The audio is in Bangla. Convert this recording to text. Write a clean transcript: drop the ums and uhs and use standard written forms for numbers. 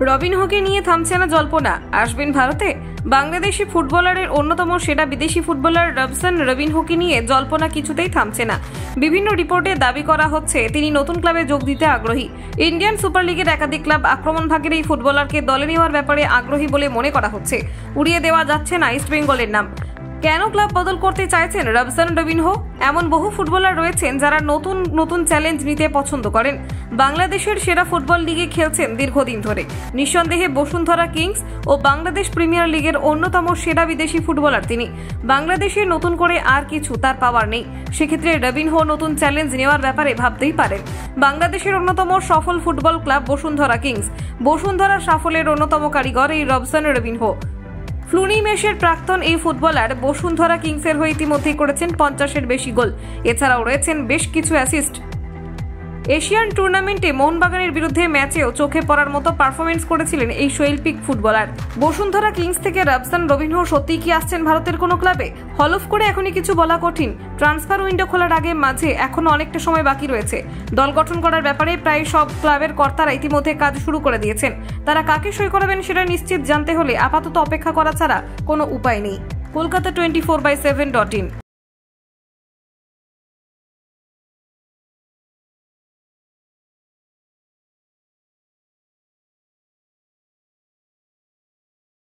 রবিনহোকে নিয়ে থামছে না জল্পনা, আসবেন ভারতে। বাংলাদেশি ফুটবলারের অন্যতম সেরা বিদেশি ফুটবলার রবসন রবিনহোকে নিয়ে জল্পনা কিছুতেই থামছে না। বিভিন্ন রিপোর্টে দাবি করা হচ্ছে তিনি নতুন ক্লাবে যোগ দিতে আগ্রহী। ইন্ডিয়ান সুপার লিগের একাধিক ক্লাব আক্রমণ ভাগের এই ফুটবলারকে দলে নেওয়ার ব্যাপারে আগ্রহী বলে মনে করা হচ্ছে। উড়িয়ে দেওয়া যাচ্ছে না ইস্ট বেঙ্গলের নাম। কেন ক্লাব বদল করতে চাইছেন রবসন রবিনহো? এমন বহু ফুটবলার রয়েছেন যারা নতুন নতুন চ্যালেঞ্জ নিতে পছন্দ করেন। বাংলাদেশের সেরা ফুটবল লিগে খেলছেন দীর্ঘদিন ধরে। নিঃসন্দেহে বসুন্ধরা কিংস ও বাংলাদেশ প্রিমিয়ার লিগের অন্যতম সেরা বিদেশি ফুটবলার তিনি। বাংলাদেশে নতুন করে আর কিছু তার পাওয়ার নেই। সেক্ষেত্রে রবিনহো নতুন চ্যালেঞ্জ নেওয়ার ব্যাপারে ভাবতেই পারেন। বাংলাদেশের অন্যতম সফল football club Bashundhara Kings. Bashundhara সাফল্যের অন্যতম কারিগর এই রবসন রবিনহো। ফ্লুনি মেশের প্রাক্তন এই ফুটবলার বসুন্ধরা কিংসের হয়ে ইতিমধ্যেই করেছেন 50-এর বেশি গোল। এছাড়াও রয়েছেন বেশ কিছু অ্যাসিস্ট। এশিয়ান টুর্নামেন্টে মোহনবাগানের বিরুদ্ধে ম্যাচেও চোখে পড়ার মতো পারফরমেন্স করেছিলেন এই শৈল্পিক ফুটবলার। বসুন্ধরা কিংস থেকে রবসন রবিনহো সত্যিই কি আসছেন ভারতের কোনো ক্লাবে? হলফ করে এখনই কিছু বলা কঠিন। ট্রান্সফার উইন্ডো খোলার আগে মাঝে এখনো অনেকটা সময় বাকি রয়েছে। দল গঠন করার ব্যাপারে প্রায় সব ক্লাবের কর্তারা ইতিমধ্যে কাজ শুরু করে দিয়েছেন। তারা কাকে সই করাবেন সেটা নিশ্চিত জানতে হলে আপাতত অপেক্ষা করা ছাড়া কোনো উপায় নেই। কলকাতা 24/7.in।